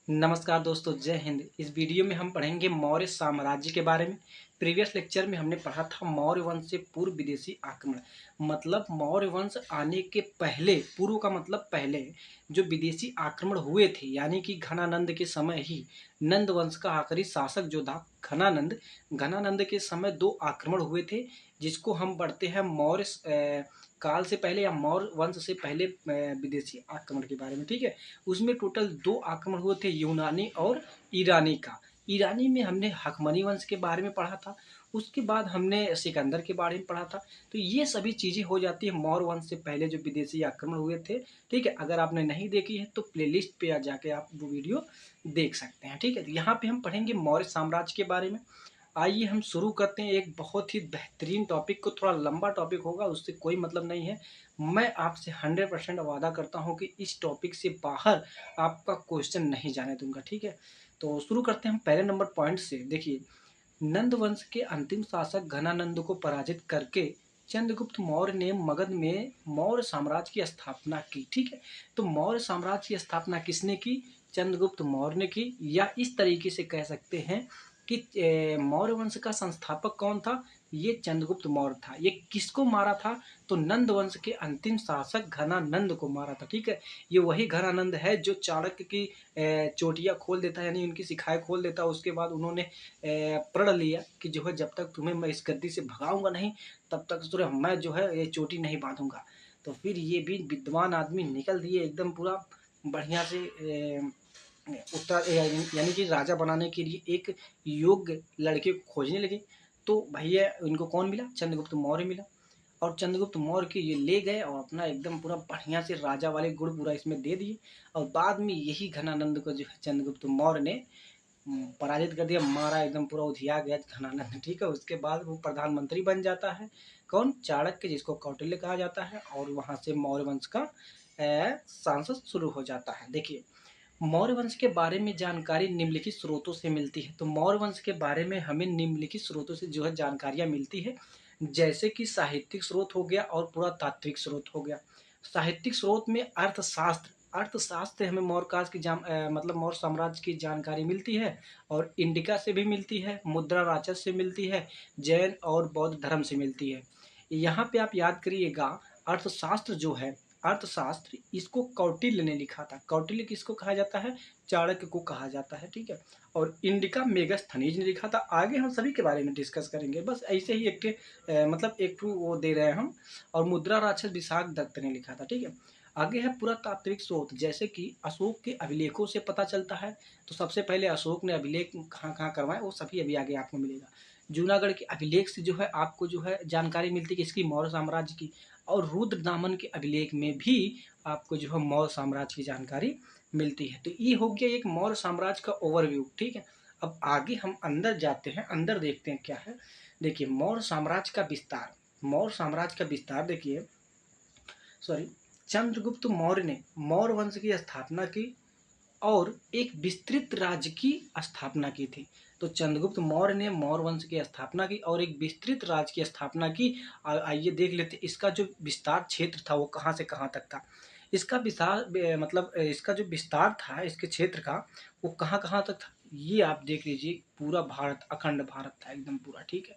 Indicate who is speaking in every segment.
Speaker 1: नमस्कार दोस्तों, जय हिंद। इस वीडियो में हम पढ़ेंगे मौर्य साम्राज्य के बारे में। प्रीवियस लेक्चर में हमने पढ़ा था मौर्य वंश से पूर्व विदेशी आक्रमण। मतलब मौर्य वंश आने के पहले, पूर्व का मतलब पहले जो विदेशी आक्रमण हुए थे, यानी कि घनानंद के समय ही नंद वंश का आखिरी शासक जो था घनानंद, घनानंद के समय दो आक्रमण हुए थे, जिसको हम पढ़ते हैं मौर्य काल से पहले या मौर्य वंश से पहले विदेशी आक्रमण के बारे में। ठीक है, उसमें टोटल दो आक्रमण हुए थे, यूनानी और ईरानी का। ईरानी में हमने हकमनी वंश के बारे में पढ़ा था, उसके बाद हमने सिकंदर के बारे में पढ़ा था। तो ये सभी चीज़ें हो जाती है मौर्य वंश से पहले जो विदेशी आक्रमण हुए थे। ठीक है, अगर आपने नहीं देखी है तो प्लेलिस्ट पे जाके आप वो वीडियो देख सकते हैं। ठीक है, तो यहाँ पे हम पढ़ेंगे मौर्य साम्राज्य के बारे में। आइए हम शुरू करते हैं एक बहुत ही बेहतरीन टॉपिक को। थोड़ा लंबा टॉपिक होगा, उससे कोई मतलब नहीं है। मैं आपसे 100% वादा करता हूं कि इस टॉपिक से बाहर आपका क्वेश्चन नहीं जाने दूंगा। ठीक है, तो शुरू करते हैं हम पहले नंबर पॉइंट से। देखिए, नंद वंश के अंतिम शासक घनानंद को पराजित करके चंद्रगुप्त मौर्य ने मगध में मौर्य साम्राज्य की स्थापना की। ठीक है, तो मौर्य साम्राज्य की स्थापना किसने की? चंद्रगुप्त मौर्य ने की। या इस तरीके से कह सकते हैं कि मौर्य वंश का संस्थापक कौन था? ये चंद्रगुप्त मौर्य था। ये किसको मारा था? तो नंद वंश के अंतिम शासक घनानंद को मारा था। ठीक है, ये वही घनानंद है जो चाणक्य की चोटियां खोल देता है, यानी उनकी शिखाएं खोल देता है। उसके बाद उन्होंने प्रण लिया कि जो है जब तक तुम्हें मैं इस गद्दी से भगाऊंगा नहीं, तब तक जो है मैं जो है ये चोटी नहीं बांधूंगा। तो फिर ये भी विद्वान आदमी निकल दिए एकदम पूरा बढ़िया से उत्तर यानी कि राजा बनाने के लिए एक योग्य लड़के को खोजने लगे। तो भैया इनको कौन मिला? चंद्रगुप्त मौर्य मिला। और चंद्रगुप्त मौर्य के ये ले गए और अपना एकदम पूरा बढ़िया से राजा वाले गुण पूरा इसमें दे दिए। और बाद में यही घनानंद को जो है चंद्रगुप्त मौर्य ने पराजित कर दिया, मारा, एकदम पूरा उधिया गया घनानंद। ठीक है, उसके बाद वो प्रधानमंत्री बन जाता है। कौन? चाणक्य, जिसको कौटिल्य कहा जाता है। और वहां से मौर्य वंश का सांसद शुरू हो जाता है। देखिए, मौर्य वंश के बारे में जानकारी निम्नलिखित स्रोतों से मिलती है। तो मौर्य वंश के बारे में हमें निम्नलिखित स्रोतों से जो है जानकारियां मिलती है, जैसे कि साहित्यिक स्रोत हो गया और पुरातात्विक स्रोत हो गया। साहित्यिक स्रोत में अर्थशास्त्र, अर्थशास्त्र हमें मौर्य काल की मतलब मौर्य साम्राज्य की जानकारी मिलती है। और इंडिका से भी मिलती है, मुद्रा राजस से मिलती है, जैन और बौद्ध धर्म से मिलती है। यहाँ पे आप याद करिएगा, अर्थशास्त्र जो है, अर्थशास्त्र इसको कौटिल्य ने लिखा था। कौटिल्य किसको कहा जाता है? चाणक्य को कहा जाता है। ठीक है, और इंडिका मेगास्थनीज ने लिखा था। आगे हम सभी के बारे में डिस्कस करेंगे, बस ऐसे ही एक मतलब एक वो दे रहे हैं हम। और मुद्रा राक्षस विशाख दत्त ने लिखा था। ठीक है, आगे है पुरातात्विक स्रोत, जैसे कि अशोक के अभिलेखों से पता चलता है। तो सबसे पहले अशोक ने अभिलेख कहाँ कहाँ करवाए वो सभी अभी आगे आपको मिलेगा। जूनागढ़ के अभिलेख से जो है आपको जो है जानकारी मिलती है किसकी? मौर्य साम्राज्य की। और रुद्रदामन के अभिलेख में भी आपको जो है मौर्य साम्राज्य की जानकारी मिलती है। तो ये हो गया एक मौर्य साम्राज्य का ओवरव्यू। ठीक है, अब आगे हम अंदर जाते हैं, अंदर देखते हैं क्या है। देखिए, मौर्य साम्राज्य का विस्तार, मौर्य साम्राज्य का विस्तार देखिए, सॉरी, चंद्रगुप्त मौर्य ने मौर्य वंश की स्थापना की और एक विस्तृत राज्य की स्थापना की थी। तो चंद्रगुप्त मौर्य ने मौर्य वंश की स्थापना की और एक विस्तृत राज्य की स्थापना की। आइए देख लेते इसका जो विस्तार क्षेत्र था वो कहाँ से कहाँ तक था। इसका विस्तार मतलब इसका जो विस्तार था इसके क्षेत्र का, वो कहाँ कहाँ तक था ये आप देख लीजिए। पूरा भारत, अखंड भारत था एकदम पूरा। ठीक है,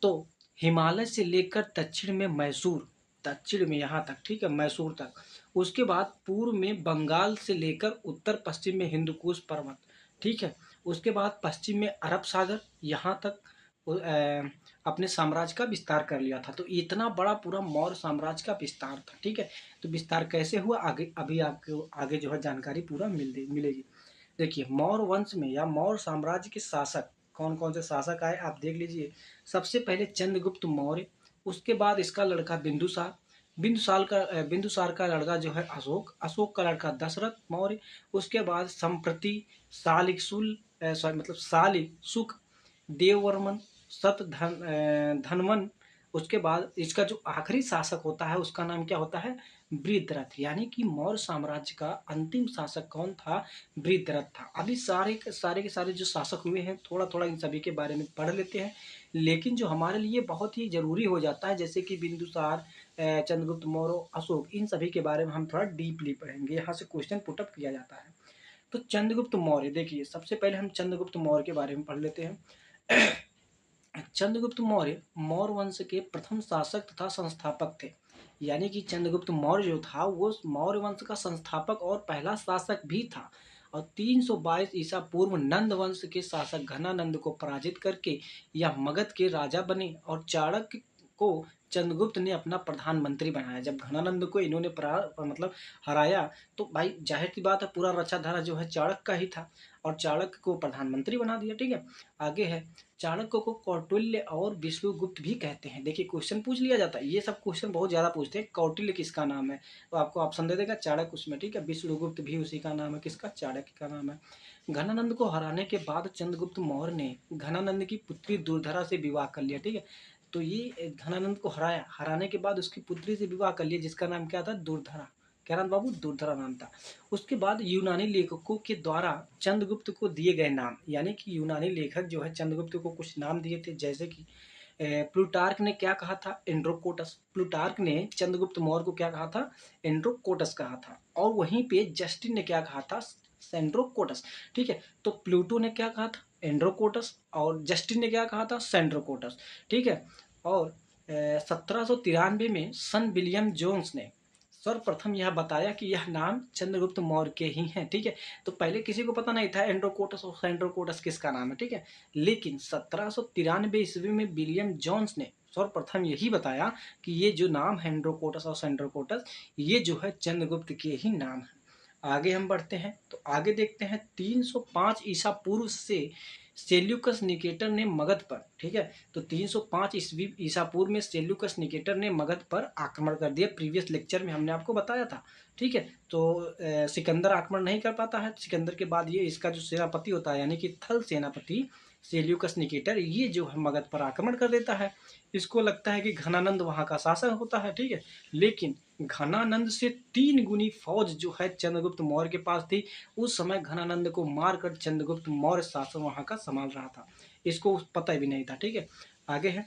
Speaker 1: तो हिमालय से लेकर दक्षिण में मैसूर, दक्षिण में यहाँ तक, ठीक है, मैसूर तक। उसके बाद पूर्व में बंगाल से लेकर उत्तर पश्चिम में हिंदुकुश पर्वत। ठीक है, उसके बाद पश्चिम में अरब सागर, यहाँ तक अपने साम्राज्य का विस्तार कर लिया था। तो इतना बड़ा पूरा मौर्य साम्राज्य का विस्तार था। ठीक है, तो विस्तार कैसे हुआ आगे अभी आपको आगे जो है जानकारी पूरा मिलेगी। देखिए, मौर्य वंश में या मौर्य साम्राज्य के शासक कौन कौन से शासक आए आप देख लीजिए। सबसे पहले चंद्रगुप्त मौर्य, उसके बाद इसका लड़का बिंदुसार, बिंदुसार का लड़का जो है अशोक, अशोक का लड़का दशरथ मौर्य। उसके बाद संप्रति सालिकशुल सॉरी मतलब सालिशुक, देववर्मन, धनवन। उसके बाद इसका जो आखिरी शासक होता है उसका नाम क्या होता है? वृत्रथ। यानी कि मौर्य साम्राज्य का अंतिम शासक कौन था? वृत्रथ था। अभी सारे के सारे जो शासक हुए हैं थोड़ा थोड़ा इन सभी के बारे में पढ़ लेते हैं। लेकिन जो हमारे लिए बहुत ही जरूरी हो जाता है, जैसे कि बिंदुसार, चंद्रगुप्त मौर्य, अशोक, इन सभी के बारे में हम थोड़ा डीपली पढ़ेंगे। यहाँ से क्वेश्चन पुटअप किया जाता है। तो चंद्रगुप्त मौर्य, देखिए सबसे पहले हम चंद्रगुप्त मौर्य के बारे में पढ़ लेते हैं। चंद्रगुप्त मौर्य मौर्य वंश के प्रथम शासक तथा संस्थापक थे। यानी कि चंद्रगुप्त मौर्य जो था वो मौर्य वंश का संस्थापक और पहला शासक भी था। और 322 ईसा पूर्व नंद वंश के शासक घनानंद को पराजित करके यह मगध के राजा बने और चाणक्य को चंद्रगुप्त ने अपना प्रधानमंत्री बनाया। जब घनानंद को इन्होंने मतलब हराया, तो भाई जाहिर सी बात है पूरा रचाधारा जो है चाणक्य का ही था, और चाणक्य को प्रधानमंत्री बना दिया। ठीक है, आगे है, चाणक्य को कौटिल्य और विष्णुगुप्त भी कहते हैं। देखिए क्वेश्चन पूछ लिया जाता है, ये सब क्वेश्चन बहुत ज्यादा पूछते हैं। कौटिल्य किसका नाम है, तो आपको ऑप्शन दे देगा चाणक्य उसमें। ठीक है, विष्णुगुप्त भी उसी का नाम है, किसका, चाणक्य का नाम है। घनानंद को हराने के बाद चंद्रगुप्त मौर्य ने घनानंद की पुत्री दुर्धरा से विवाह कर लिया। ठीक है, तो ये घनानंद को हराने के बाद उसकी पुत्री से विवाह कर लिया, जिसका नाम क्या था, दुर्धरा। क्या नाम बाबू, दुर्धरा नाम था। उसके बाद यूनानी लेखकों के द्वारा चंद्रगुप्त को दिए गए नाम, यानी कि यूनानी लेखक जो है चंद्रगुप्त को कुछ नाम दिए थे, जैसे कि प्लूटार्क ने क्या कहा था, एंड्रोकोटस। प्लूटार्क ने चंद्रगुप्त मौर्य को क्या कहा था, एंड्रोकोटस कहा था। और वहीं पे जस्टिन ने क्या कहा था, सेंड्रोकोटस। ठीक है, तो प्लूटो ने क्या कहा था, एंड्रोकोटस, और जस्टिन ने क्या कहा था, सेंड्रोकोटस। ठीक है, और 1793 में सन विलियम जोन्स ने सर्वप्रथम यह बताया कि यह नाम चंद्रगुप्त मौर्य के ही हैं। ठीक है, तो पहले किसी को पता नहीं था एंड्रोकोटस और सेंड्रोकोटस किसका नाम है। ठीक है, लेकिन 1793 ईस्वी में विलियम जोन्स ने सर्वप्रथम यही बताया कि ये जो नाम है एंड्रोकोटस और सेंड्रोकोटस, ये जो है चंद्रगुप्त के ही नाम है। आगे हम बढ़ते हैं, तो आगे देखते हैं 305 ईसा पूर्व से सेल्यूकस निकेटर ने मगध पर, ठीक है, तो 305 ईस्वी ईसा पूर्व में सेल्यूकस निकेटर ने मगध पर आक्रमण कर दिया। प्रीवियस लेक्चर में हमने आपको बताया था। ठीक है, तो सिकंदर आक्रमण नहीं कर पाता है। सिकंदर के बाद ये इसका जो सेनापति होता है, यानी कि थल सेनापति सेल्यूकस निकेटर, ये जो है मगध पर आक्रमण कर देता है। इसको लगता है कि घनानंद वहाँ का शासक होता है। ठीक है, लेकिन घनानंद से 3 गुनी फौज जो है चंद्रगुप्त मौर्य के पास थी। उस समय घनानंद को मारकर चंद्रगुप्त मौर्य शासन वहाँ का संभाल रहा था, इसको पता भी नहीं था। ठीक है, आगे है,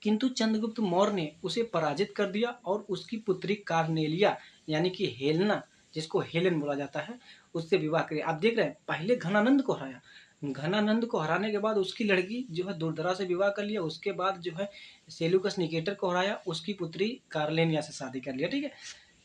Speaker 1: किंतु चंद्रगुप्त मौर्य ने उसे पराजित कर दिया और उसकी पुत्री कार्नेलिया, यानी कि हेलेना, जिसको हेलेन बोला जाता है, उससे विवाह किया। आप देख रहे हैं, पहले घनानंद को हराया, घनानंद को हराने के बाद उसकी लड़की जो है दुर्धरा से विवाह कर लिया। उसके बाद जो है सेल्यूकस निकेटर को हराया, उसकी पुत्री कार्लेनिया से शादी कर लिया। ठीक है,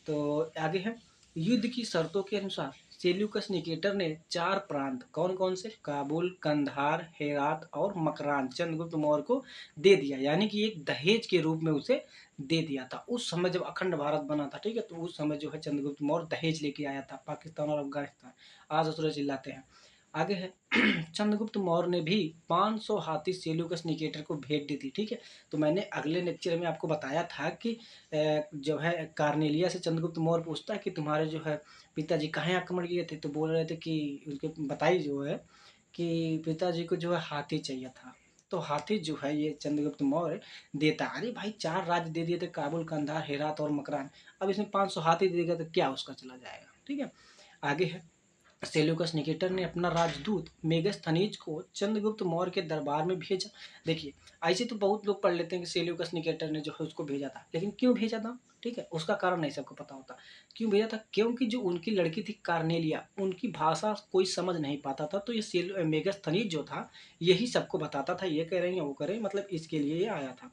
Speaker 1: तो आगे है, युद्ध की शर्तों के अनुसार सेल्यूकस निकेटर ने 4 प्रांत, कौन कौन से, काबुल, कंधार, हेरात और मकरान, चंद्रगुप्त मौर्य को दे दिया। यानी कि एक दहेज के रूप में उसे दे दिया था। उस समय जब अखंड भारत बना था, ठीक है, तो उस समय जो है चंद्रगुप्त मौर्य दहेज लेके आया था पाकिस्तान और अफगानिस्तान। आज असुर चिल्लाते हैं। आगे है, चंद्रगुप्त मौर्य ने भी 500 हाथी सेल्यूकस निकेटर को भेंट दी थी। ठीक है, तो मैंने अगले लेक्चर में आपको बताया था कि जो है कार्नेलिया से चंद्रगुप्त मौर्य पूछता है कि तुम्हारे जो है पिताजी कहाँ आक्रमण किए थे, तो बोल रहे थे कि उसके बताई जो है कि पिताजी को जो है हाथी चाहिए था। तो हाथी जो है ये चंद्रगुप्त मौर्य देता। अरे भाई 4 राज्य दे दिए थे, काबुल, कंधार, हेरात और मकरान, अब इसमें 500 हाथी दे देगा तो क्या उसका चला जाएगा। ठीक है, आगे है, सेल्यूकस निकेटर ने अपना राजदूत मेगस्थनीज को चंद्रगुप्त मौर्य के दरबार में भेजा। देखिए ऐसे तो बहुत लोग पढ़ लेते हैं कि सेल्यूकस निकेटर ने जो है उसको भेजा था, लेकिन क्यों भेजा था, ठीक है, उसका कारण नहीं सबको पता होता। क्यों भेजा था, क्योंकि जो उनकी लड़की थी कार्नेलिया, उनकी भाषा कोई समझ नहीं पाता था, तो ये मेगस्थनीज जो था यही सबको बताता था, ये कह रहे हैं वो करें, मतलब इसके लिए ये आया था।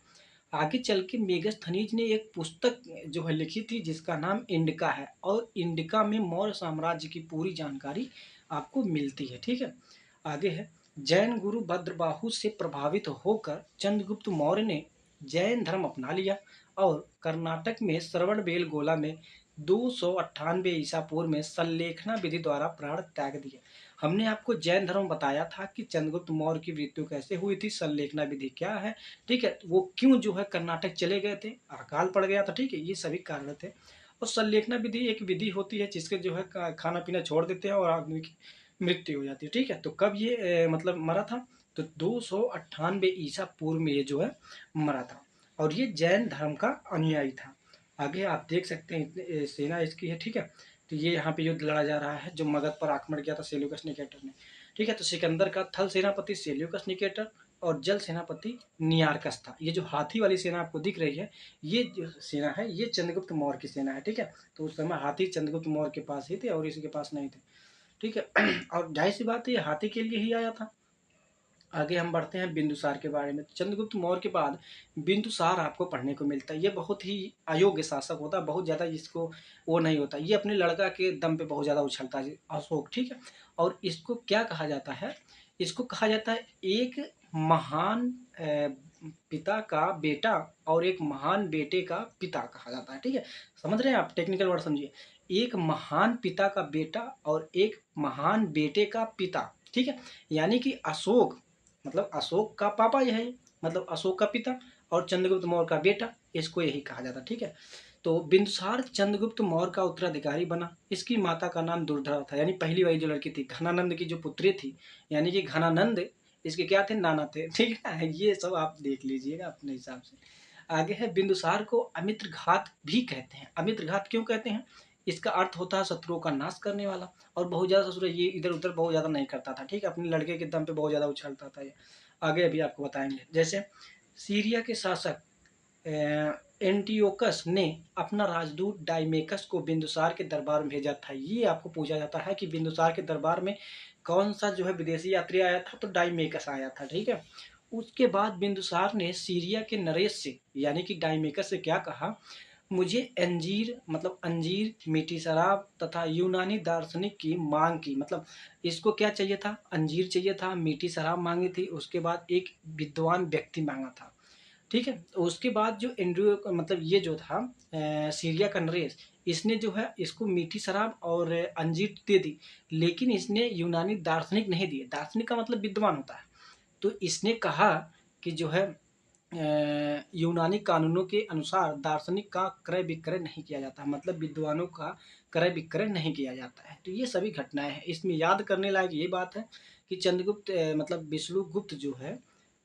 Speaker 1: आगे चल के मेगस्थनीज ने एक पुस्तक जो है लिखी थी, जिसका नाम इंडिका है, और इंडिका में मौर्य साम्राज्य की पूरी जानकारी आपको मिलती है। ठीक है, आगे है, जैन गुरु भद्रबाहु से प्रभावित होकर चंद्रगुप्त मौर्य ने जैन धर्म अपना लिया और कर्नाटक में श्रवणबेलगोला में 298 ईसा पूर्व में सल्लेखना विधि द्वारा प्राण त्याग दिया। हमने आपको जैन धर्म बताया था कि चंद्रगुप्त मौर्य की मृत्यु कैसे हुई थी, सल्लेखना विधि क्या है, ठीक है, वो क्यों जो है कर्नाटक चले गए थे, अकाल पड़ गया था। ठीक है, ये सभी कारण थे। और सल्लेखना विधि एक विधि होती है जिसके जो है खाना पीना छोड़ देते हैं और आदमी की मृत्यु हो जाती है। ठीक है, तो कब ये मतलब मरा था, तो 298 ईसा पूर्व में ये जो है मरा था, और ये जैन धर्म का अनुयायी था। आगे आप देख सकते हैं सेना इसकी है। ठीक है, तो ये यहाँ पे युद्ध लड़ा जा रहा है, जो मगध पर आक्रमण किया था सेल्यूकस निकेटर ने। ठीक है, तो सिकंदर का थल सेनापति सेल्यूकस निकेटर और जल सेनापति नियारकस था। ये जो हाथी वाली सेना आपको दिख रही है, ये जो सेना है ये चंद्रगुप्त मौर्य की सेना है। ठीक है, तो उस समय हाथी चंद्रगुप्त मौर्य के पास ही थे और इसी के पास नहीं थे। ठीक है। और जाहिर सी बात है ये हाथी के लिए ही आया था। आगे हम बढ़ते हैं बिंदुसार के बारे में। चंद्रगुप्त मौर्य के बाद बिंदुसार आपको पढ़ने को मिलता है। ये बहुत ही अयोग्य शासक होता है, बहुत ज़्यादा इसको वो नहीं होता, ये अपने लड़का के दम पे बहुत ज़्यादा उछलता है अशोक, ठीक है। और इसको क्या कहा जाता है, इसको कहा जाता है एक महान पिता का बेटा और एक महान बेटे का पिता कहा जाता है, ठीक है। समझ रहे हैं आप, टेक्निकल वर्ड समझिए। एक महान पिता का बेटा और एक महान बेटे का पिता, ठीक है। यानी कि अशोक मतलब अशोक का पापा यह है, मतलब अशोक का पिता, और चंद्रगुप्त मौर्य का बेटा, इसको यही कहा जाता, ठीक है। तो बिंदुसार चंद्रगुप्त मौर्य का उत्तराधिकारी बना। इसकी माता का नाम दुर्धरा था, यानी पहली वाली जो लड़की थी, घनानंद की जो पुत्री थी, यानी कि घनानंद इसके क्या थे, नाना थे, ठीक है। ये सब आप देख लीजिएगा अपने हिसाब से। आगे है, बिंदुसार को अमित्र घात भी कहते हैं। अमित्र घात क्यों कहते हैं, इसका अर्थ होता है शत्रुओं का नाश करने वाला। और बहुत ज़्यादा ससुर ये इधर उधर बहुत ज़्यादा नहीं करता था, ठीक है, अपने लड़के के दम पे बहुत ज़्यादा उछलता था ये। आगे अभी आपको बताएंगे। जैसे सीरिया के शासक एंटियोकस ने अपना राजदूत डाइमेकस को बिंदुसार के दरबार में भेजा था। ये आपको पूछा जाता है कि बिंदुसार के दरबार में कौन सा जो है विदेशी यात्री आया था, तो डाइमेकस आया था, ठीक है। उसके बाद बिंदुसार ने सीरिया के नरेश से यानी कि डाइमेकस से क्या कहा, मुझे अंजीर मतलब अंजीर, मीठी शराब तथा यूनानी दार्शनिक की मांग की। मतलब इसको क्या चाहिए था, अंजीर चाहिए था, मीठी शराब मांगी थी, उसके बाद एक विद्वान व्यक्ति मांगा था, ठीक है। उसके बाद जो एंड्रयू मतलब ये जो था सीरिया का नरेश, इसने जो है इसको मीठी शराब और अंजीर दे दी, लेकिन इसने यूनानी दार्शनिक नहीं दिए। दार्शनिक का मतलब विद्वान होता है। तो इसने कहा कि जो है यूनानी कानूनों के अनुसार दार्शनिक का क्रय विक्रय नहीं किया जाता, मतलब विद्वानों का क्रय विक्रय नहीं किया जाता है। तो ये सभी घटनाएं हैं। इसमें याद करने लायक ये बात है कि चंद्रगुप्त मतलब विष्णुगुप्त जो है,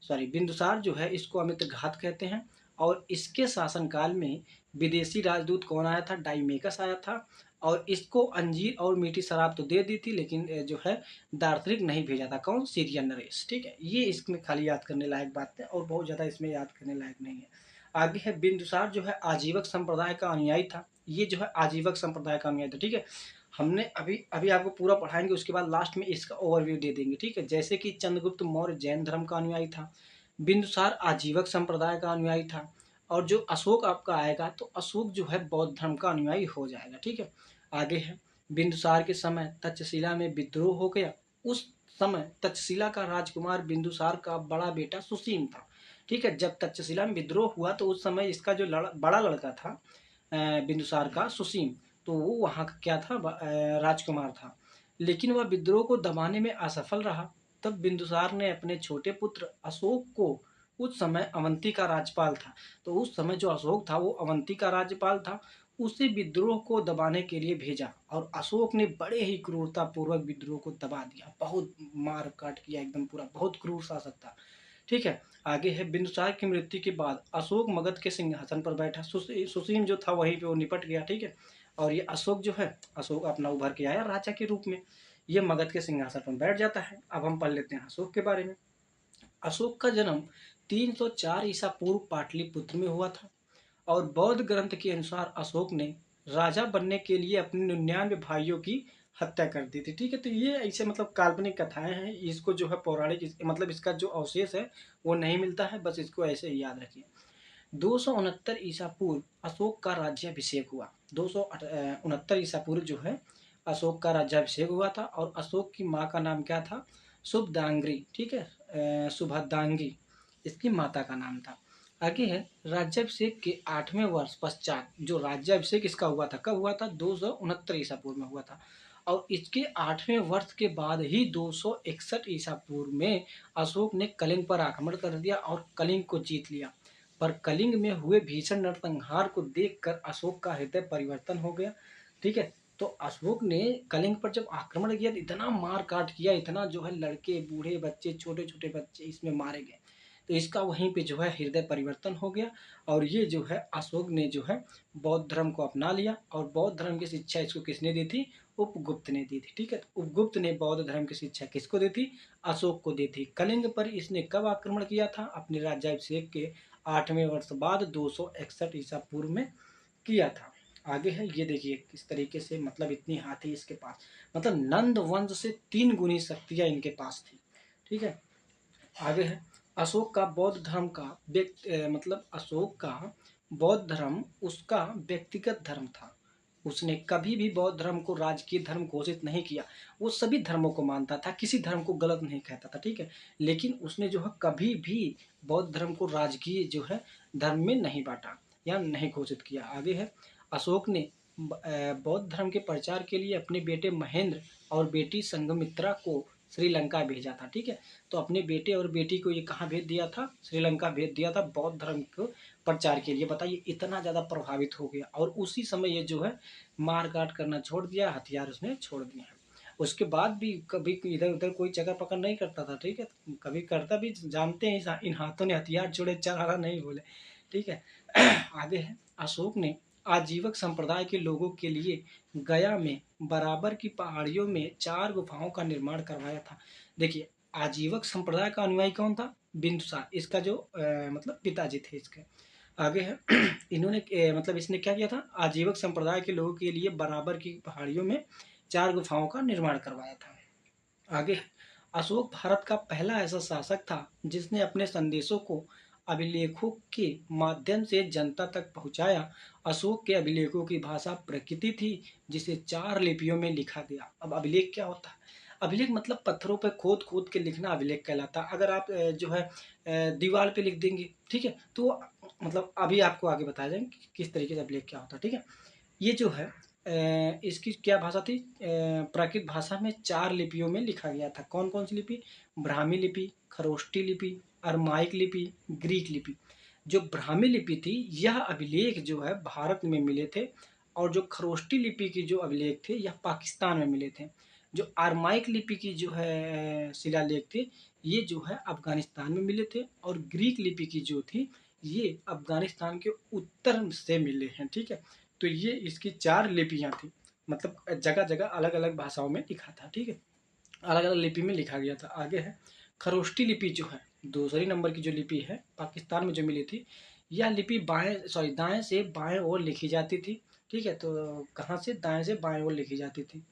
Speaker 1: सॉरी बिंदुसार जो है, इसको अमित्र घात कहते हैं। और इसके शासनकाल में विदेशी राजदूत कौन आया था, डाइमेकस आया था। और इसको अंजीर और मीठी शराब तो दे दी थी, लेकिन जो है दार्शनिक नहीं भेजा था, कौन, सीरियन नरेश, ठीक है। ये इसमें खाली याद करने लायक बात है, और बहुत ज़्यादा इसमें याद करने लायक नहीं है। आगे है, बिंदुसार जो है आजीवक संप्रदाय का अनुयायी था। ये जो है आजीवक संप्रदाय का अनुयायी था, ठीक है। हमने अभी अभी आपको पूरा पढ़ाएंगे, उसके बाद लास्ट में इसका ओवरव्यू दे देंगे, ठीक है। जैसे कि चंद्रगुप्त मौर्य जैन धर्म का अनुयायी था, बिंदुसार आजीवक संप्रदाय का अनुयायी था, और जो अशोक आपका आएगा तो अशोक जो है बौद्ध धर्म का अनुयायी हो जाएगा, ठीक है। आगे है, बिंदुसार के समय तक्षशिला में विद्रोह हो गया। उस समय तक्षशिला का राजकुमार बिंदुसार का बड़ा बेटा सुसीम था, ठीक है। जब तक्षशिला में विद्रोह हुआ तो उस समय इसका जो बड़ा लड़का था बिंदुसार का, सुसीम, तो वो वहाँ का क्या था, राजकुमार था। लेकिन वह विद्रोह को दबाने में असफल रहा। तब बिंदुसार ने अपने छोटे पुत्र अशोक को, उस समय अवंती का राज्यपाल था, तो उस समय जो अशोक था वो अवंती का राज्यपाल था, उसे विद्रोह को दबाने के लिए भेजा। और अशोक ने बड़े ही क्रूरता पूर्वक विद्रोह को दबा दिया, बहुत मार काट किया, एकदम पूरा, बहुत क्रूर शासक था, ठीक है। आगे है, बिंदुसार की मृत्यु के बाद अशोक मगध के सिंहासन पर बैठा। सुसीम जो था वहीं पे वो निपट गया, ठीक है। और ये अशोक जो है, अशोक अपना उभर के आया राजा के रूप में, ये मगध के सिंहासन पर बैठ जाता है। अब हम पढ़ लेते हैं अशोक के बारे में। अशोक का जन्म 304 ईसा पूर्व पाटलिपुत्र में हुआ था। और बौद्ध ग्रंथ के अनुसार अशोक ने राजा बनने के लिए अपने 99 भाइयों की हत्या कर दी थी, ठीक है। तो ये ऐसे मतलब काल्पनिक कथाएं हैं, इसको जो है पौराणिक मतलब इसका जो अवशेष है वो नहीं मिलता है, बस इसको ऐसे ही याद रखिए। 269 ईसा पूर्व अशोक का राज्याभिषेक हुआ। 269 ईसा पूर्व जो है अशोक का राज्याभिषेक हुआ था। और अशोक की माँ का नाम क्या था, शुभदांगी, ठीक है, शुभदांगी इसकी माता का नाम था। आगे है, राज्याभिषेक के 8वें वर्ष पश्चात, जो राज्याभिषेक इसका हुआ था, कब हुआ था, 269 ईसा पूर्व में हुआ था। और इसके 8वें वर्ष के बाद ही 261 ईसा पूर्व में अशोक ने कलिंग पर आक्रमण कर दिया और कलिंग को जीत लिया। पर कलिंग में हुए भीषण नरसंहार को देखकर अशोक का हृदय परिवर्तन हो गया, ठीक है। तो अशोक ने कलिंग पर जब आक्रमण किया तो इतना मार काट किया, इतना जो है लड़के बूढ़े बच्चे छोटे छोटे बच्चे इसमें मारे गए, तो इसका वहीं पे जो है हृदय परिवर्तन हो गया। और ये जो है अशोक ने जो है बौद्ध धर्म को अपना लिया। और बौद्ध धर्म की शिक्षा इसको किसने दी थी, उपगुप्त ने दी थी, ठीक है। तो उपगुप्त ने बौद्ध धर्म की शिक्षा किसको दी थी, अशोक को दी थी। कलिंग पर इसने कब आक्रमण किया था, अपने राज्याभिषेक के 8वें वर्ष बाद 261 ईसा पूर्व में किया था। आगे है ये देखिए किस तरीके से, मतलब इतनी हाथी इसके पास, मतलब नंद वंश से 3 गुनी शक्तियाँ इनके पास थी। ठीक है, आगे है अशोक का बौद्ध धर्म का मतलब अशोक का बौद्ध धर्म उसका व्यक्तिगत धर्म था। उसने कभी भी बौद्ध धर्म को राजकीय धर्म घोषित नहीं किया। वो सभी धर्मों को मानता था, किसी धर्म को गलत नहीं कहता था। ठीक है, लेकिन उसने जो है कभी भी बौद्ध धर्म को राजकीय जो है धर्म में नहीं बांटा या नहीं घोषित किया। आगे है अशोक ने बौद्ध धर्म के प्रचार के लिए अपने बेटे महेंद्र और बेटी संघमित्रा को श्रीलंका भेजा था। ठीक है, तो अपने बेटे और बेटी को ये कहाँ भेज दिया था, श्रीलंका भेज दिया था बौद्ध धर्म को प्रचार के लिए। बताइए इतना ज़्यादा प्रभावित हो गया, और उसी समय ये जो है मार काट करना छोड़ दिया, हथियार उसने छोड़ दिए हैं। उसके बाद भी कभी इधर उधर कोई जगह पकड़ नहीं करता था। ठीक है, कभी करता भी, जानते हैं इन हाथों ने हथियार छोड़े, चारा नहीं बोले। ठीक है, आगे है अशोक ने आजीवक संप्रदाय के लोगों के लिए गया में बराबर की पहाड़ियों में 4 गुफाओं का निर्माण करवाया था। देखिए आजीवक संप्रदाय का अनुयायी कौन था, बिंदुसार, इसका जो मतलब पिताजी थे इसके। आगे है इन्होंने मतलब इसने क्या किया था, आजीवक संप्रदाय के लोगों के लिए बराबर की पहाड़ियों में 4 गुफाओं का निर्माण करवाया था। आगे है अशोक भारत का पहला ऐसा शासक था जिसने अपने संदेशों को अभिलेखों के माध्यम से जनता तक पहुंचाया। अशोक के अभिलेखों की भाषा प्रकृति थी जिसे 4 लिपियों में लिखा गया। अब अभिलेख क्या होता है, अभिलेख मतलब पत्थरों पर खोद खोद के लिखना अभिलेख कहलाता है। अगर आप जो है दीवार पे लिख देंगे, ठीक है, तो मतलब अभी आपको आगे बताया जाएंगे कि किस तरीके से अभिलेख क्या होता है। ठीक है, ये जो है इसकी क्या भाषा थी, प्राकृत भाषा में 4 लिपियों में लिखा गया था। कौन कौन सी लिपि, ब्राह्मी लिपि, खरोष्टी लिपि, अरमाइक लिपि, ग्रीक लिपि। जो ब्राह्मी लिपि थी यह अभिलेख जो है भारत में मिले थे, और जो खरोष्टी लिपि की जो अभिलेख थे यह पाकिस्तान में मिले थे। जो अरमाइक लिपि की जो है शिलालेख थे ये जो है अफगानिस्तान में मिले थे, और ग्रीक लिपि की जो थी ये अफगानिस्तान के उत्तर से मिले हैं। ठीक है, तो ये इसकी 4 लिपियाँ थी, मतलब जगह जगह अलग अलग भाषाओं में लिखा था। ठीक है, अलग अलग लिपि में लिखा गया था। आगे है खरोष्टी लिपि जो है दूसरी नंबर की जो लिपि है पाकिस्तान में जो मिली थी, यह लिपि दाएं से बाएं ओर लिखी जाती थी। ठीक है, तो कहाँ से, दाएं से बाएं ओर लिखी जाती थी।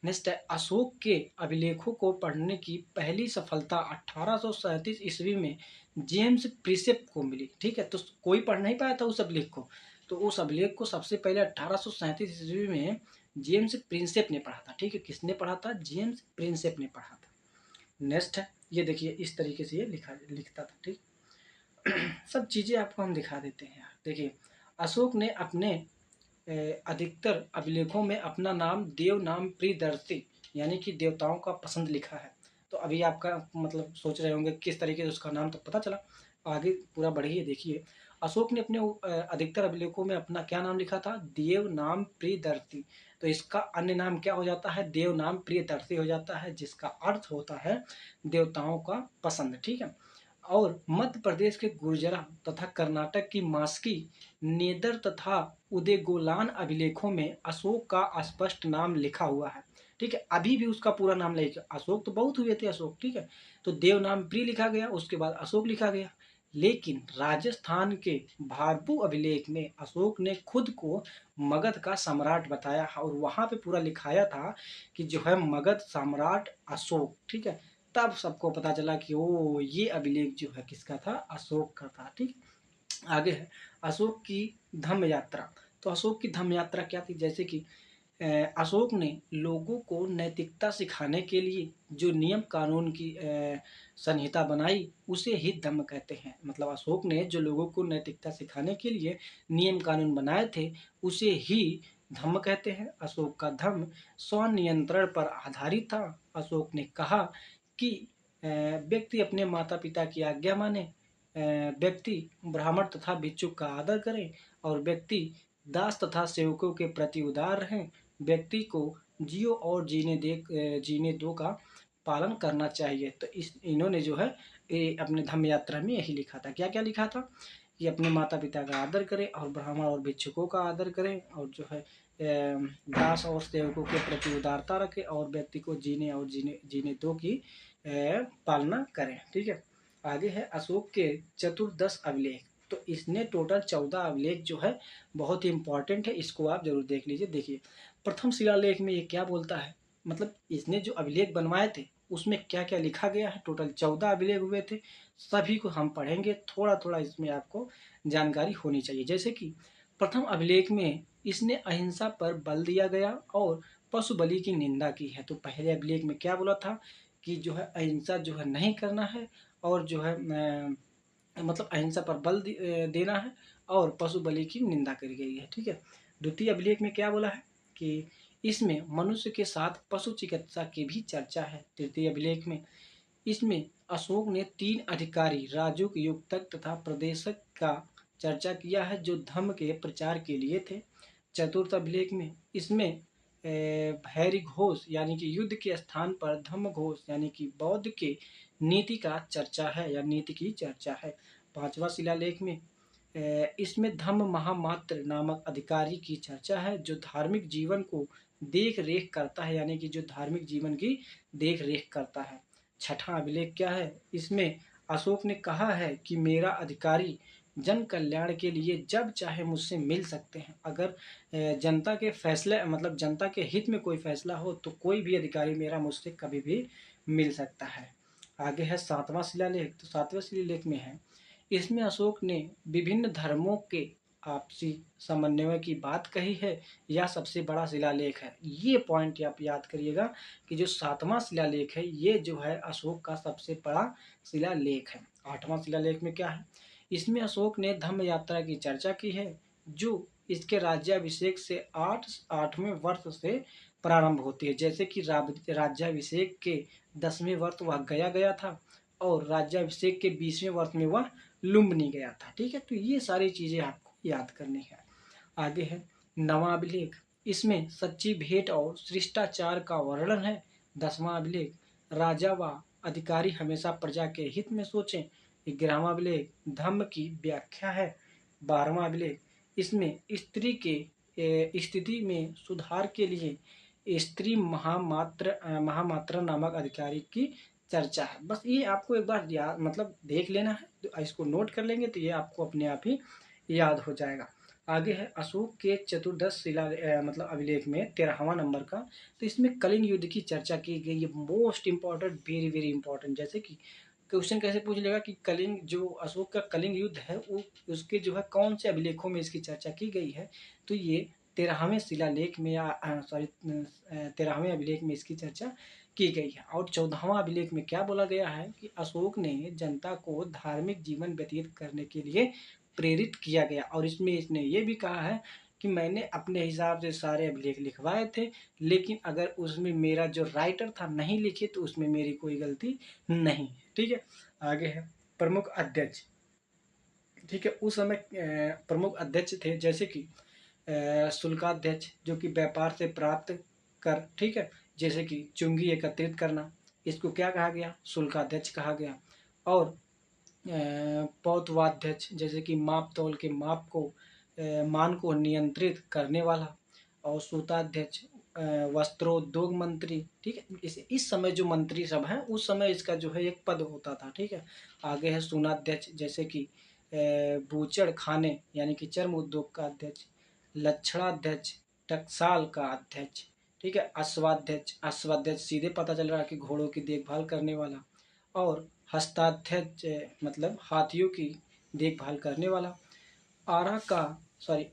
Speaker 1: नेक्स्ट है अशोक के अभिलेखों को पढ़ने की पहली सफलता 1837 ईस्वी में जेम्स प्रिसेप को मिली। ठीक है, तो कोई पढ़ नहीं पाया था उस अभिलेख को, तो उस अभिलेख को सबसे पहले 1837 ईस्वी में जेम्स प्रिंसेप ने पढ़ा था। ठीक है, किसने पढ़ा था, जेम्स प्रिंसेप ने पढ़ा था। नेक्स्ट है ये देखिए इस तरीके से ये लिखता था। ठीक, सब चीज़ें आपको हम दिखा देते हैं यार। देखिए अशोक ने अपने अधिकतर अभिलेखों में अपना नाम देव नाम प्रियदर्शी यानी कि देवताओं का पसंद लिखा है। तो अभी आपका मतलब सोच रहे होंगे किस तरीके से उसका नाम, तो पता चला, आगे पूरा बढ़िए देखिए। अशोक ने अपने अधिकतर अभिलेखों में अपना क्या नाम लिखा था, देव नाम प्रियदर्शी। तो इसका अन्य नाम क्या हो जाता है, देव नाम प्रियदर्शी हो जाता है, जिसका अर्थ होता है देवताओं का पसंद। ठीक है, और मध्य प्रदेश के गुर्जरा तथा कर्नाटक की मास्की, नेदर तथा उदेगोलान अभिलेखों में अशोक का स्पष्ट नाम लिखा हुआ है। ठीक है, अभी भी उसका पूरा नाम लिखा, अशोक तो बहुत हुए थे अशोक। ठीक है, तो देव नाम प्रिय लिखा गया, उसके बाद अशोक लिखा गया। लेकिन राजस्थान के भारपू अभिलेख में अशोक ने खुद को मगध का सम्राट बताया, और वहां पे पूरा लिखाया था कि जो है मगध सम्राट अशोक। ठीक है, तब सबको पता चला कि ओ ये अभिलेख जो है किसका था, अशोक का था। ठीक, आगे है अशोक की धम्म यात्रा। तो अशोक की धम्म यात्रा क्या थी, जैसे कि अशोक ने लोगों को नैतिकता सिखाने के लिए जो नियम कानून की संहिता बनाई उसे ही धम्म कहते हैं। मतलब अशोक ने जो लोगों को नैतिकता सिखाने के लिए नियम कानून बनाए थे उसे ही धम्म कहते हैं। अशोक का धम्म स्वनियंत्रण पर आधारित था। अशोक ने कहा कि व्यक्ति अपने माता पिता की आज्ञा माने, व्यक्ति ब्राह्मण तथा भिक्षुक का आदर करे, और व्यक्ति दास तथा सेवकों के प्रति उदार रहें, व्यक्ति को जियो और जीने दो का पालन करना चाहिए। तो इन्होंने जो है ये अपने धम्म यात्रा में यही लिखा था। क्या क्या लिखा था कि अपने माता पिता का आदर करें, और ब्राह्मण और भिक्षुकों का आदर करें, और जो है दास और सेवकों के प्रति उदारता रखें, और व्यक्ति को जीने और जीने दो की पालना करें। ठीक है, आगे है अशोक के चतुर्दश अभिलेख। तो इसने टोटल 14 अभिलेख जो है बहुत ही इंपॉर्टेंट है, इसको आप जरूर देख लीजिए। देखिए प्रथम शिलालेख में ये क्या बोलता है, मतलब इसने जो अभिलेख बनवाए थे उसमें क्या क्या लिखा गया है। टोटल 14 अभिलेख हुए थे, सभी को हम पढ़ेंगे, थोड़ा थोड़ा इसमें आपको जानकारी होनी चाहिए। जैसे कि प्रथम अभिलेख में इसने अहिंसा पर बल दिया गया और पशु बलि की निंदा की है। तो पहले अभिलेख में क्या बोला था कि जो है अहिंसा जो है नहीं करना है, और जो है मतलब अहिंसा पर बल देना है, और पशु बलि की निंदा करी गई है। ठीक है। द्वितीय अभिलेख में क्या बोला है कि इसमें मनुष्य के साथ पशु चिकित्सा की भी चर्चा है। तृतीय अभिलेख में इसमें अशोक ने 3 अधिकारी राजुक, युक्तक तथा प्रदेशक का चर्चा किया है जो धर्म के प्रचार के लिए थे। चतुर्थ अभिलेख में इसमें भैरी घोष यानी कि युद्ध के स्थान पर धम्म घोष यानी कि बौद्ध के नीति का चर्चा है या नीति की चर्चा है। पांचवा शिलालेख में इसमें धम्म महामात्र नामक अधिकारी की चर्चा है जो धार्मिक जीवन को देख रेख करता है, यानी कि जो धार्मिक जीवन की देख रेख करता है। छठा अभिलेख क्या है, इसमें अशोक ने कहा है कि मेरा अधिकारी जन कल्याण के लिए जब चाहे मुझसे मिल सकते हैं। अगर जनता के फैसले मतलब जनता के हित में कोई फैसला हो तो कोई भी अधिकारी मेरा मुझसे कभी भी मिल सकता है। आगे है सातवां शिलालेख। तो सातवें शिलालेख में है इसमें अशोक ने विभिन्न धर्मों के आपसी समन्वय की बात कही है। यह सबसे बड़ा शिलालेख है। ये पॉइंट आप याद करिएगा कि जो सातवां शिलालेख है ये जो है अशोक का सबसे बड़ा शिलालेख है। आठवां शिलालेख में क्या है, इसमें अशोक ने धम्म यात्रा की चर्चा की है जो इसके राज्याभिषेक से आठवें वर्ष से प्रारंभ होती है। जैसे कि राज्याभिषेक के 10वें वर्ष वह गया था और राज्याभिषेक के 20वें वर्ष में वह लुम्बिनी गया था। ठीक है, तो ये सारी चीज़ें आपको याद करनी है। आगे है नवां अभिलेख। इसमें सच्ची भेंट और शिष्टाचार का वर्णन है। 10वां अभिलेख राजा व अधिकारी हमेशा प्रजा के हित में सोचें। 11वां अभिलेख धम्म की व्याख्या है। 12वां अभिलेख इसमें स्त्री के स्थिति में सुधार के लिए स्त्री महामात्र नामक अधिकारी की चर्चा है। बस ये आपको एक बार याद मतलब देख लेना है, तो इसको नोट कर लेंगे तो ये आपको अपने आप ही याद हो जाएगा। आगे है अशोक के चतुर्दश शिला मतलब अभिलेख में 13वां नंबर का। तो इसमें कलिंग युद्ध की चर्चा की गई है। Most important, very very important. जैसे कि क्वेश्चन कैसे पूछ लेगा कि कलिंग जो अशोक का कलिंग युद्ध है वो उसके जो है कौन से अभिलेखों में इसकी चर्चा की गई है। तो ये 13वें शिलालेख में या सॉरी 13वें अभिलेख में इसकी चर्चा की गई है। और 14वां अभिलेख में क्या बोला गया है कि अशोक ने जनता को धार्मिक जीवन व्यतीत करने के लिए प्रेरित किया गया। और इसमें इसने ये भी कहा है कि मैंने अपने हिसाब से सारे अभिलेख लिखवाए थे, लेकिन अगर उसमें मेरा जो राइटर था नहीं लिखे तो उसमें मेरी कोई गलती नहीं है। ठीक है। आगे है प्रमुख अध्यक्ष। ठीक है, उस समय प्रमुख अध्यक्ष थे जैसे कि शुल्काध्यक्ष जो कि व्यापार से प्राप्त कर, ठीक है, जैसे कि चुंगी एकत्रित करना, इसको क्या कहा गया, शुल्काध्यक्ष कहा गया। और पौतवाध्यक्ष जैसे कि माप तौल के माप को मान को नियंत्रित करने वाला। और सूताध्यक्ष वस्त्रोद्योग मंत्री। ठीक है, इस समय जो मंत्री सब हैं उस समय इसका जो है एक पद होता था। ठीक है। आगे है सूनाध्यक्ष जैसे कि बूचड़ खाने यानी कि चर्म उद्योग का अध्यक्ष। लक्षणाध्यक्ष टकसाल का अध्यक्ष। ठीक है। अश्वाध्यक्ष, अश्वाध्यक्ष सीधे पता चल रहा है कि घोड़ों की देखभाल करने वाला। और हस्ताध्यक्ष मतलब हाथियों की देखभाल करने वाला।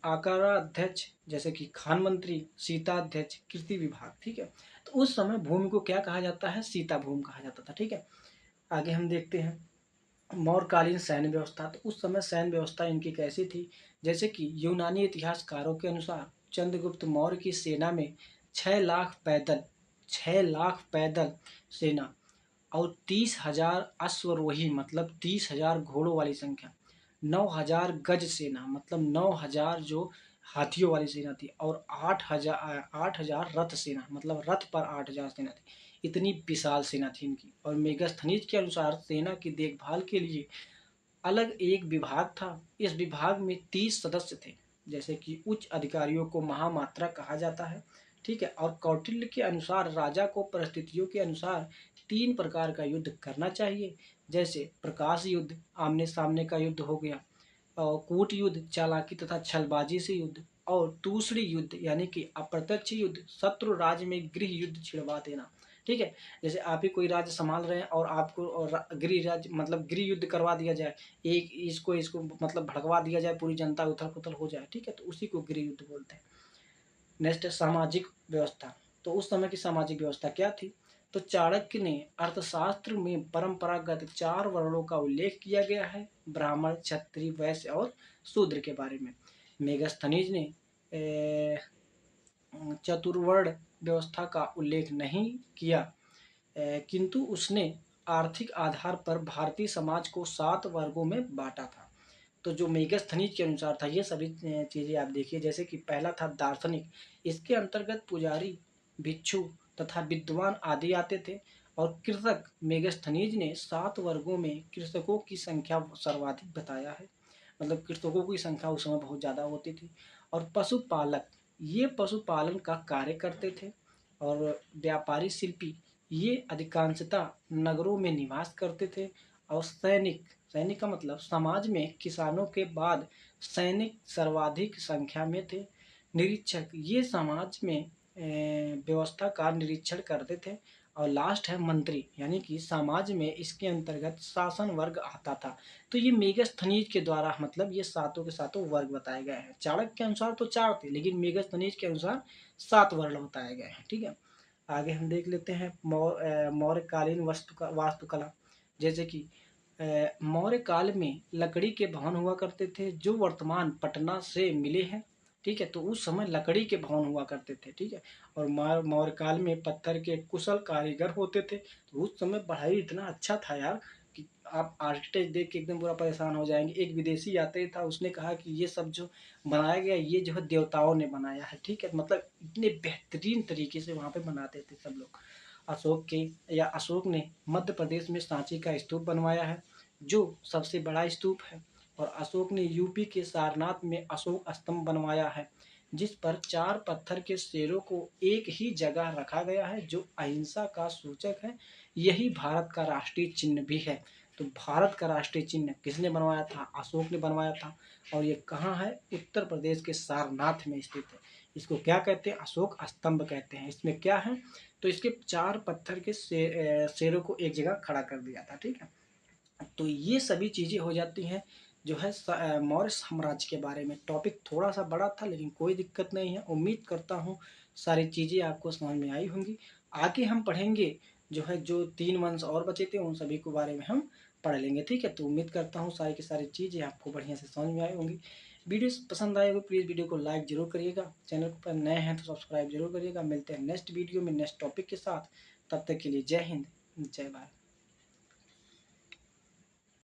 Speaker 1: आकाराध्यक्ष जैसे कि खान मंत्री। सीताध्यक्ष कृषि विभाग। ठीक है, तो उस समय भूमि को क्या कहा जाता है, सीता भूमि कहा जाता था। ठीक है। आगे हम देखते हैं मौर्यकालीन सैन्य व्यवस्था। तो उस समय सैन्य व्यवस्था इनकी कैसी थी, जैसे कि यूनानी इतिहासकारों के अनुसार चंद्रगुप्त मौर्य की सेना में 6 लाख पैदल सेना और 30,000 अश्वरोही मतलब 30,000 घोड़ों वाली संख्या, 9,000 गज सेना मतलब 9,000 जो हाथियों वाली सेना थी, और 8,000 रथ सेना मतलब रथ पर 8,000 सेना थी। इतनी विशाल सेना थी इनकी। और मेगास्थनीज के अनुसार सेना की देखभाल के लिए अलग एक विभाग था। इस विभाग में 30 सदस्य थे, जैसे कि उच्च अधिकारियों को महामात्रा कहा जाता है। ठीक है। और कौटिल्य के अनुसार राजा को परिस्थितियों के अनुसार 3 प्रकार का युद्ध करना चाहिए, जैसे प्रकाश युद्ध, आमने सामने का युद्ध हो गया, और कूट युद्ध, चालाकी तथा छलबाजी से युद्ध, और दूसरी युद्ध यानी कि अप्रत्यक्ष युद्ध, शत्रु राज्य में गृह युद्ध छिड़वा देना। ठीक है, जैसे आप ही कोई राज्य संभाल रहे हैं और आपको और गृह राज्य मतलब गृह युद्ध करवा दिया जाए, एक इसको इसको मतलब भड़कवा दिया जाए, पूरी जनता उथल पुथल हो जाए। ठीक है, तो उसी को गृह युद्ध बोलते हैं। नेक्स्ट है सामाजिक व्यवस्था। तो उस समय की सामाजिक व्यवस्था क्या थी? तो चाणक्य ने अर्थशास्त्र में परंपरागत 4 वर्णों का उल्लेख किया गया है, ब्राह्मण, क्षत्रिय, वैश्य और शूद्र के बारे में। मेगास्थनीज ने चतुर्वर्ण व्यवस्था का उल्लेख नहीं किया, किंतु उसने आर्थिक आधार पर भारतीय समाज को 7 वर्गों में बांटा था। तो जो मेगास्थनीज के अनुसार था, ये सभी चीज़ें आप देखिए। जैसे कि पहला था दार्शनिक, इसके अंतर्गत पुजारी, भिक्षु तथा विद्वान आदि आते थे। और कृषक, मेगास्थनीज ने 7 वर्गों में कृषकों की संख्या सर्वाधिक बताया है, मतलब कृषकों की संख्या उस समय बहुत ज़्यादा होती थी। और पशुपालक, ये पशुपालन का कार्य करते थे। और व्यापारी, शिल्पी, ये अधिकांशतः नगरों में निवास करते थे। और सैनिक, सैनिक का मतलब समाज में किसानों के बाद सैनिक सर्वाधिक संख्या में थे। निरीक्षक, ये समाज में व्यवस्था का निरीक्षण करते थे। और लास्ट है मंत्री, यानी कि समाज में इसके अंतर्गत शासन वर्ग आता था। तो ये मेगास्थनीज के द्वारा मतलब ये सातों के सातों वर्ग बताए गए हैं। चाणक्य के अनुसार तो 4 थे, लेकिन मेगास्थनीज के अनुसार 7 वर्ण बताए गए हैं। ठीक है, आगे हम देख लेते हैं मौर्यकालीन वास्तुकला। जैसे कि मौर्य काल में लकड़ी के भवन हुआ करते थे, जो वर्तमान पटना से मिले हैं। ठीक है, तो उस समय लकड़ी के भवन हुआ करते थे। ठीक है, और मौर्य काल में पत्थर के कुशल कारीगर होते थे। तो उस समय पढ़ाई इतना अच्छा था यार कि आप आर्किटेक्ट देख के एकदम पूरा परेशान हो जाएंगे। एक विदेशी आते था, उसने कहा कि ये सब जो बनाया गया, ये जो है देवताओं ने बनाया है। ठीक है, मतलब इतने बेहतरीन तरीके से वहाँ पे बनाते थे सब लोग। अशोक ने मध्य प्रदेश में सांची का स्तूप बनवाया है, जो सबसे बड़ा स्तूप है। और अशोक ने यूपी के सारनाथ में अशोक स्तंभ बनवाया है, जिस पर 4 पत्थर के शेरों को एक ही जगह रखा गया है, जो अहिंसा का सूचक है। यही भारत का राष्ट्रीय चिन्ह भी है। तो भारत का राष्ट्रीय चिन्ह किसने बनवाया था? अशोक ने बनवाया था। और ये कहाँ है? उत्तर प्रदेश के सारनाथ में स्थित है। इसको क्या कहते हैं? अशोक स्तंभ कहते हैं। इसमें क्या है? तो इसके 4 पत्थर के शेरों को एक जगह खड़ा कर दिया था। ठीक है, तो ये सभी चीज़ें हो जाती हैं जो है मौर्य साम्राज्य के बारे में। टॉपिक थोड़ा सा बड़ा था, लेकिन कोई दिक्कत नहीं है। उम्मीद करता हूँ सारी चीज़ें आपको समझ में आई होंगी। आगे हम पढ़ेंगे जो है, जो 3 वंश और बचे थे उन सभी के बारे में हम पढ़ लेंगे। ठीक है, तो उम्मीद करता हूँ सारी की सारी चीज़ें आपको बढ़िया से समझ में आई होंगी। वीडियो पसंद आए हो प्लीज़ वीडियो को लाइक जरूर करिएगा। चैनल पर नए हैं तो सब्सक्राइब जरूर करिएगा। मिलते हैं नेक्स्ट वीडियो में नेक्स्ट टॉपिक के साथ। तब तक के लिए जय हिंद, जय भारत।